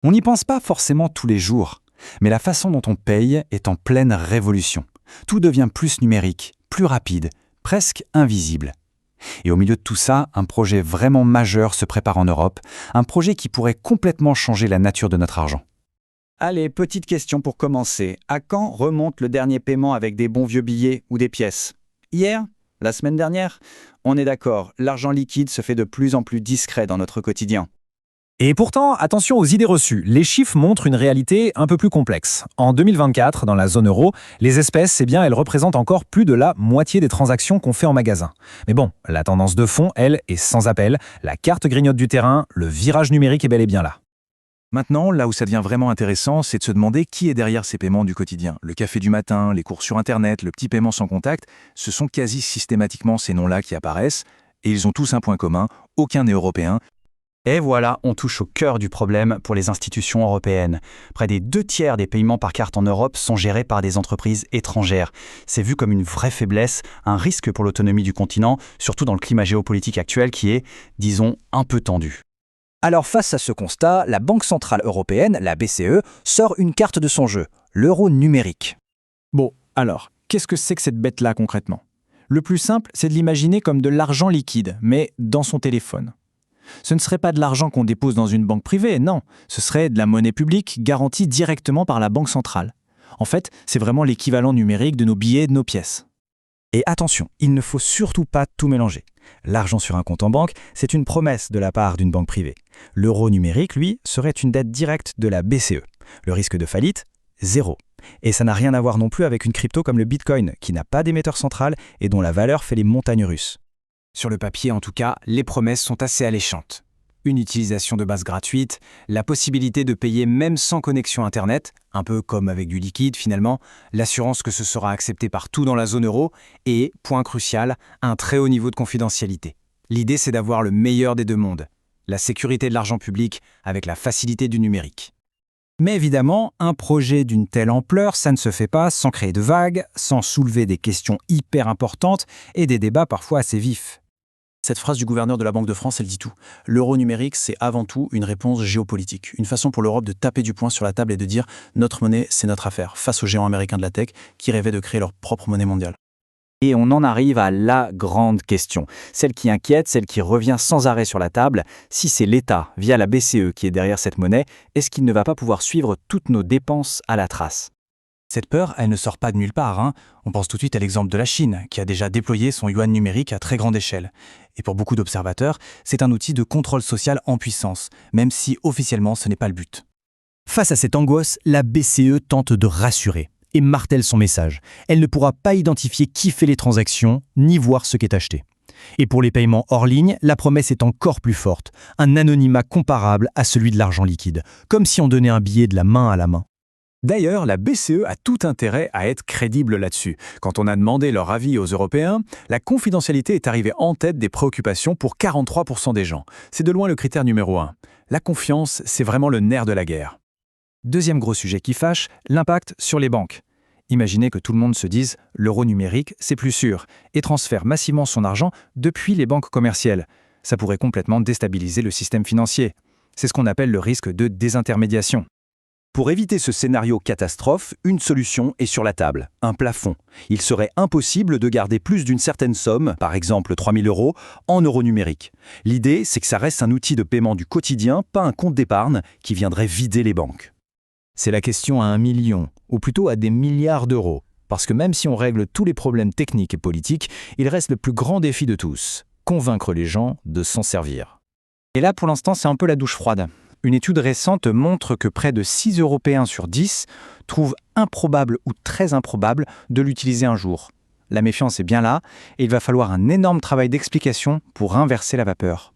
On n'y pense pas forcément tous les jours, mais la façon dont on paye est en pleine révolution. Tout devient plus numérique, plus rapide, presque invisible. Et au milieu de tout ça, un projet vraiment majeur se prépare en Europe, un projet qui pourrait complètement changer la nature de notre argent. Allez, petite question pour commencer. À quand remonte le dernier paiement avec des bons vieux billets ou des pièces? Hier? La semaine dernière? On est d'accord, l'argent liquide se fait de plus en plus discret dans notre quotidien. Et pourtant, attention aux idées reçues. Les chiffres montrent une réalité un peu plus complexe. En 2024, dans la zone euro, les espèces, elles représentent encore plus de la moitié des transactions qu'on fait en magasin. Mais bon, la tendance de fond, elle, est sans appel. La carte grignote du terrain, le virage numérique est bel et bien là. Maintenant, là où ça devient vraiment intéressant, c'est de se demander qui est derrière ces paiements du quotidien. Le café du matin, les courses sur Internet, le petit paiement sans contact, ce sont quasi systématiquement ces noms-là qui apparaissent, et ils ont tous un point commun, aucun n'est européen. Et voilà, on touche au cœur du problème pour les institutions européennes. Près des 2/3 des paiements par carte en Europe sont gérés par des entreprises étrangères. C'est vu comme une vraie faiblesse, un risque pour l'autonomie du continent, surtout dans le climat géopolitique actuel qui est, disons, un peu tendu. Alors face à ce constat, la Banque Centrale Européenne, la BCE, sort une carte de son jeu, l'euro numérique. Bon, alors, qu'est-ce que c'est que cette bête-là concrètement? Le plus simple, c'est de l'imaginer comme de l'argent liquide, mais dans son téléphone. Ce ne serait pas de l'argent qu'on dépose dans une banque privée, non. Ce serait de la monnaie publique garantie directement par la Banque centrale. En fait, c'est vraiment l'équivalent numérique de nos billets et de nos pièces. Et attention, il ne faut surtout pas tout mélanger. L'argent sur un compte en banque, c'est une promesse de la part d'une banque privée. L'euro numérique, lui, serait une dette directe de la BCE. Le risque de faillite, 0. Et ça n'a rien à voir non plus avec une crypto comme le Bitcoin, qui n'a pas d'émetteur central et dont la valeur fait les montagnes russes. Sur le papier, en tout cas, les promesses sont assez alléchantes. Une utilisation de base gratuite, la possibilité de payer même sans connexion Internet, un peu comme avec du liquide finalement, l'assurance que ce sera accepté partout dans la zone euro et, point crucial, un très haut niveau de confidentialité. L'idée, c'est d'avoir le meilleur des deux mondes, la sécurité de l'argent public avec la facilité du numérique. Mais évidemment, un projet d'une telle ampleur, ça ne se fait pas sans créer de vagues, sans soulever des questions hyper importantes et des débats parfois assez vifs. Cette phrase du gouverneur de la Banque de France, elle dit tout. L'euro numérique, c'est avant tout une réponse géopolitique. Une façon pour l'Europe de taper du poing sur la table et de dire « notre monnaie, c'est notre affaire » face aux géants américains de la tech qui rêvaient de créer leur propre monnaie mondiale. Et on en arrive à la grande question, celle qui inquiète, celle qui revient sans arrêt sur la table. Si c'est l'État, via la BCE, qui est derrière cette monnaie, est-ce qu'il ne va pas pouvoir suivre toutes nos dépenses à la trace? Cette peur, elle ne sort pas de nulle part. On pense tout de suite à l'exemple de la Chine, qui a déjà déployé son yuan numérique à très grande échelle. Et pour beaucoup d'observateurs, c'est un outil de contrôle social en puissance, même si officiellement ce n'est pas le but. Face à cette angoisse, la BCE tente de rassurer et martèle son message. Elle ne pourra pas identifier qui fait les transactions, ni voir ce qui est acheté. Et pour les paiements hors ligne, la promesse est encore plus forte, un anonymat comparable à celui de l'argent liquide, comme si on donnait un billet de la main à la main. D'ailleurs, la BCE a tout intérêt à être crédible là-dessus. Quand on a demandé leur avis aux Européens, la confidentialité est arrivée en tête des préoccupations pour 43% des gens. C'est de loin le critère numéro 1. La confiance, c'est vraiment le nerf de la guerre. Deuxième gros sujet qui fâche, l'impact sur les banques. Imaginez que tout le monde se dise « l'euro numérique, c'est plus sûr » et transfère massivement son argent depuis les banques commerciales. Ça pourrait complètement déstabiliser le système financier. C'est ce qu'on appelle le risque de désintermédiation. Pour éviter ce scénario catastrophe, une solution est sur la table, un plafond. Il serait impossible de garder plus d'une certaine somme, par exemple 3 000 €, en euros numériques. L'idée, c'est que ça reste un outil de paiement du quotidien, pas un compte d'épargne qui viendrait vider les banques. C'est la question à 1 million, ou plutôt à des milliards d'euros. Parce que même si on règle tous les problèmes techniques et politiques, il reste le plus grand défi de tous, convaincre les gens de s'en servir. Et là, pour l'instant, c'est un peu la douche froide. Une étude récente montre que près de 6 Européens sur 10 trouvent improbable ou très improbable de l'utiliser un jour. La méfiance est bien là et il va falloir un énorme travail d'explication pour inverser la vapeur.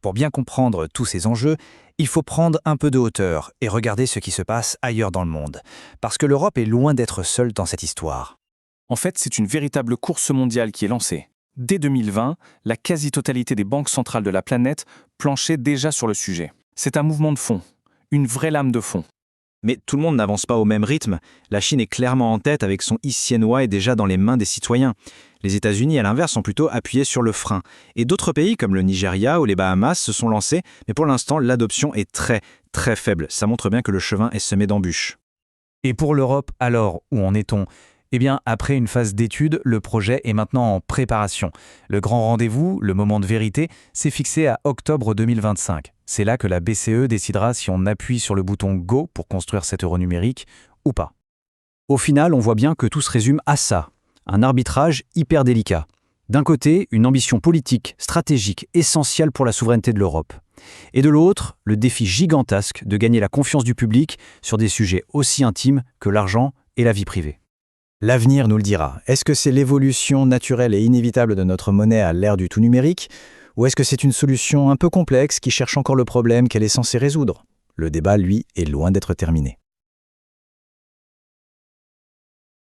Pour bien comprendre tous ces enjeux, il faut prendre un peu de hauteur et regarder ce qui se passe ailleurs dans le monde. Parce que l'Europe est loin d'être seule dans cette histoire. En fait, c'est une véritable course mondiale qui est lancée. Dès 2020, la quasi-totalité des banques centrales de la planète planchait déjà sur le sujet. C'est un mouvement de fond, une vraie lame de fond. Mais tout le monde n'avance pas au même rythme. La Chine est clairement en tête avec son e-Sienoi et déjà dans les mains des citoyens. Les États-Unis, à l'inverse, sont plutôt appuyés sur le frein. Et d'autres pays comme le Nigeria ou les Bahamas se sont lancés, mais pour l'instant, l'adoption est très, très faible. Ça montre bien que le chemin est semé d'embûches. Et pour l'Europe, alors, où en est-on ? Eh bien, après une phase d'étude, le projet est maintenant en préparation. Le grand rendez-vous, le moment de vérité, s'est fixé à octobre 2025. C'est là que la BCE décidera si on appuie sur le bouton Go pour construire cet euro numérique ou pas. Au final, on voit bien que tout se résume à ça, un arbitrage hyper délicat. D'un côté, une ambition politique, stratégique, essentielle pour la souveraineté de l'Europe. Et de l'autre, le défi gigantesque de gagner la confiance du public sur des sujets aussi intimes que l'argent et la vie privée. L'avenir nous le dira. Est-ce que c'est l'évolution naturelle et inévitable de notre monnaie à l'ère du tout numérique ? Ou est-ce que c'est une solution un peu complexe qui cherche encore le problème qu'elle est censée résoudre ? Le débat, lui, est loin d'être terminé.